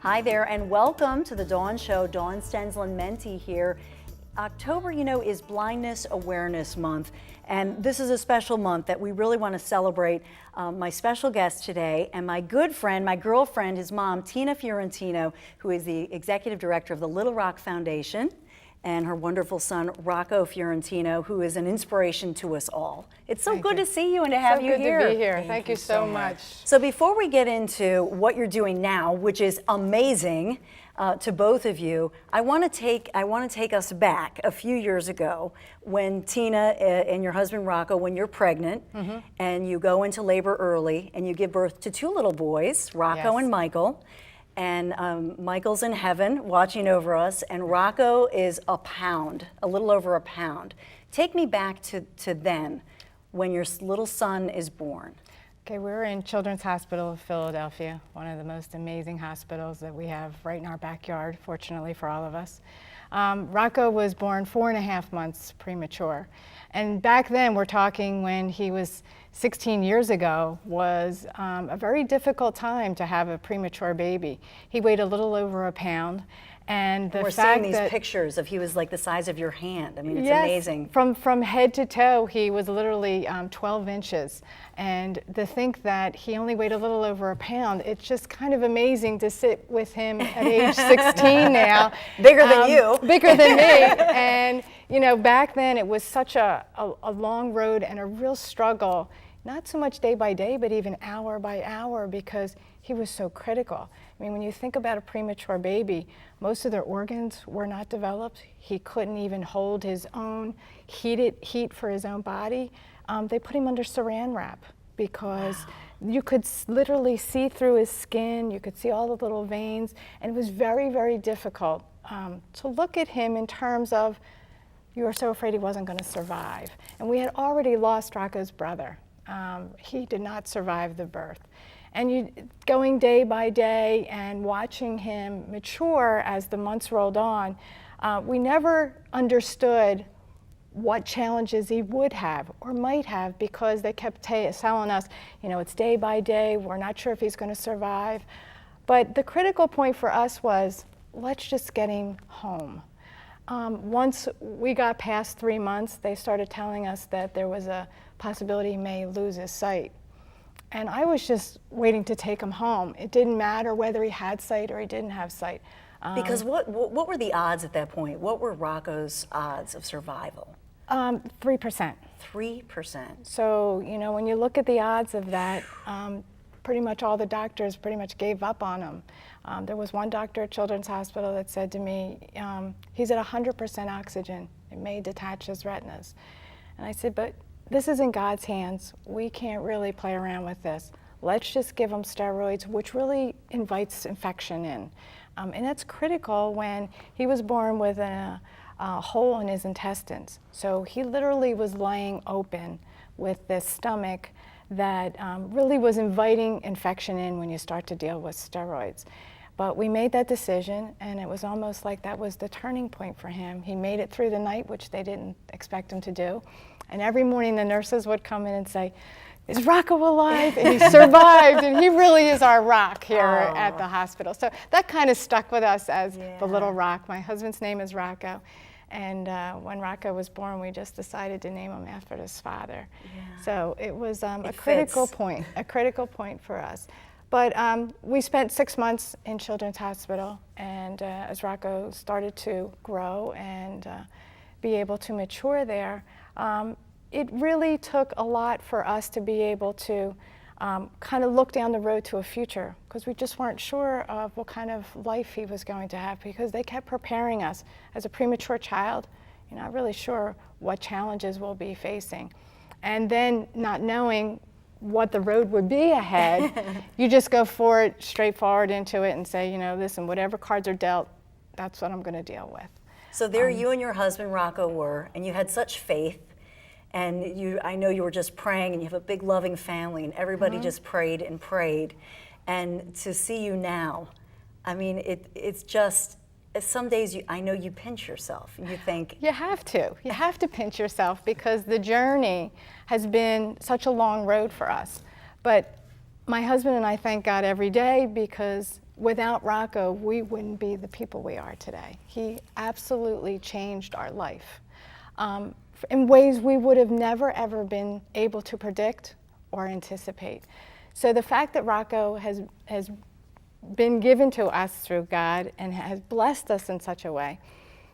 Hi there, and welcome to the Dawn Show. Dawn Stensland-Menti here. October, is Blindness Awareness Month, and this is a special month that we really want to celebrate my special guest today and my good friend, my girlfriend, his mom, Tina Fiorentino, who is the executive director of the Little Rock Foundation, and her wonderful son, Rocco Fiorentino, who is an inspiration to us all. It's so good to see you and to have you here. So good to be here. Thank you so much. So before we get into what you're doing now, which is amazing to both of you, I want to take us back a few years ago when Tina and your husband Rocco, when you're pregnant and you go into labor early and you give birth to two little boys, Rocco and Michael. And Michael's in heaven watching over us, and Rocco is a little over a pound. Take me back to then, when your little son is born. Okay, we're in Children's Hospital of Philadelphia, one of the most amazing hospitals that we have right in our backyard, fortunately for all of us. Rocco was born 4.5 months premature. And back then, we're talking when he was 16 years ago, was a very difficult time to have a premature baby. He weighed a little over a pound. And the we're fact seeing these pictures of he was like the size of your hand. I mean, it's amazing. From head to toe, he was literally 12 inches. And to think that he only weighed a little over a pound, it's just kind of amazing to sit with him at age 16 now. Bigger than you. Bigger than me. And back then it was such a long road and a real struggle, not so much day by day, but even hour by hour, because he was so critical. I mean, when you think about a premature baby, most of their organs were not developed. He couldn't even hold his own heat for his own body. They put him under saran wrap because you could literally see through his skin. You could see all the little veins, and it was very, very difficult to look at him in terms of, you were so afraid he wasn't going to survive. And we had already lost Rocco's brother. He did not survive the birth. And going day by day and watching him mature as the months rolled on, we never understood what challenges he would have or might have, because they kept telling us, it's day by day, we're not sure if he's going to survive. But the critical point for us was, let's just get him home. Once we got past 3 months, they started telling us that there was a possibility he may lose his sight. And I was just waiting to take him home. It didn't matter whether he had sight or he didn't have sight. Because what were the odds at that point? What were Rocco's odds of survival? 3%. 3%. So, when you look at the odds of that, pretty much all the doctors pretty much gave up on him. There was one doctor at Children's Hospital that said to me, he's at 100% oxygen. It may detach his retinas. And I said, but this is in God's hands. We can't really play around with this. Let's just give him steroids, which really invites infection in. And that's critical when he was born with a hole in his intestines. So he literally was lying open with this stomach that really was inviting infection in when you start to deal with steroids. But we made that decision, and it was almost like that was the turning point for him. He made it through the night, which they didn't expect him to do. And every morning the nurses would come in and say, is Rocco alive? And he survived, and he really is our rock here at the hospital. So that kind of stuck with us as the little rock. My husband's name is Rocco. And when Rocco was born, we just decided to name him after his father. So it was a critical point for us. But we spent 6 months in Children's Hospital, and as Rocco started to grow and be able to mature there, it really took a lot for us to be able to kind of look down the road to a future, because we just weren't sure of what kind of life he was going to have, because they kept preparing us. As a premature child, you're not really sure what challenges we'll be facing. And then not knowing what the road would be ahead, you just go straight forward into it and say, listen, whatever cards are dealt, that's what I'm going to deal with. So there you and your husband Rocco were, and you had such faith. And I know you were just praying, and you have a big loving family, and everybody just prayed and prayed. And to see you now, I mean, it's just, some days I know you pinch yourself. You think. You have to pinch yourself, because the journey has been such a long road for us. But my husband and I thank God every day, because without Rocco, we wouldn't be the people we are today. He absolutely changed our life in ways we would have never ever been able to predict or anticipate. So the fact that Rocco has been given to us through God and has blessed us in such a way,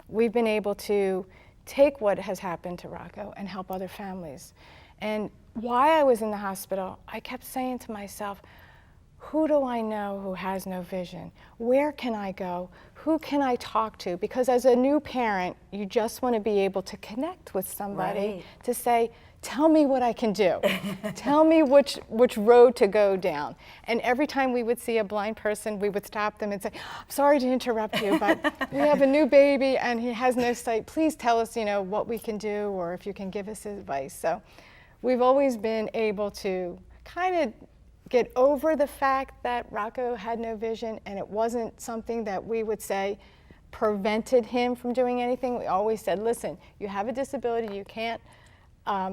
we've been able to take what has happened to Rocco and help other families. And while I was in the hospital, I kept saying to myself, who do I know who has no vision? Where can I go? Who can I talk to? Because as a new parent, you just want to be able to connect with somebody Right. to say, tell me what I can do. Tell me which road to go down. And every time we would see a blind person, we would stop them and say, I'm sorry to interrupt you, but we have a new baby and he has no sight. Please tell us, what we can do, or if you can give us advice. So we've always been able to kind of get over the fact that Rocco had no vision, and it wasn't something that we would say prevented him from doing anything. We always said, listen, you have a disability, you can't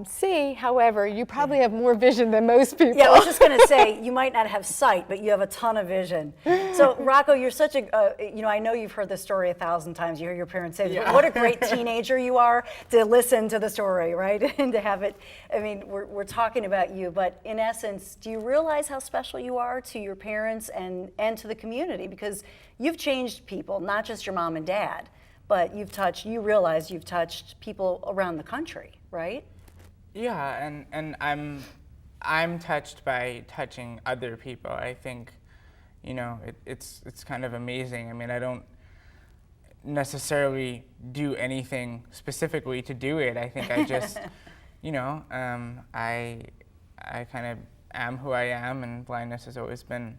see, however, you probably have more vision than most people. Yeah, I was just going to say, you might not have sight, but you have a ton of vision. So, Rocco, you're such a, I know you've heard this story 1,000 times. You hear your parents say this, but what a great teenager you are to listen to the story, right? And to have it, we're talking about you, but in essence, do you realize how special you are to your parents and to the community? Because you've changed people, not just your mom and dad, but you realize you've touched people around the country, right? Yeah, and I'm touched by touching other people. I think, it's kind of amazing. I don't necessarily do anything specifically to do it. I think I just, I kind of am who I am, and blindness has always been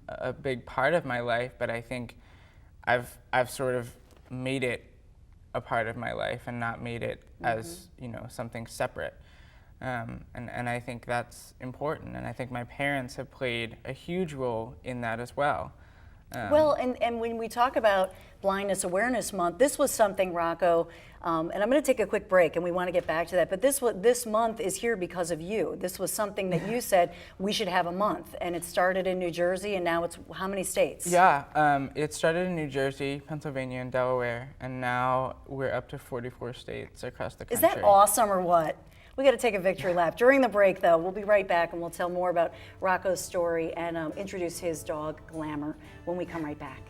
a big part of my life. But I think I've sort of made it a part of my life and not made it as something separate, and I think that's important, and I think my parents have played a huge role in that as well. Well, and when we talk about Blindness Awareness Month, this was something, Rocco, and I'm going to take a quick break, and we want to get back to that, but this month is here because of you. This was something that you said we should have a month, and it started in New Jersey, and now it's how many states? Yeah, it started in New Jersey, Pennsylvania, and Delaware, and now we're up to 44 states across the country. Is that awesome or what? We got to take a victory lap. During the break, though, we'll be right back, and we'll tell more about Rocco's story and introduce his dog, Glamour, when we come right back.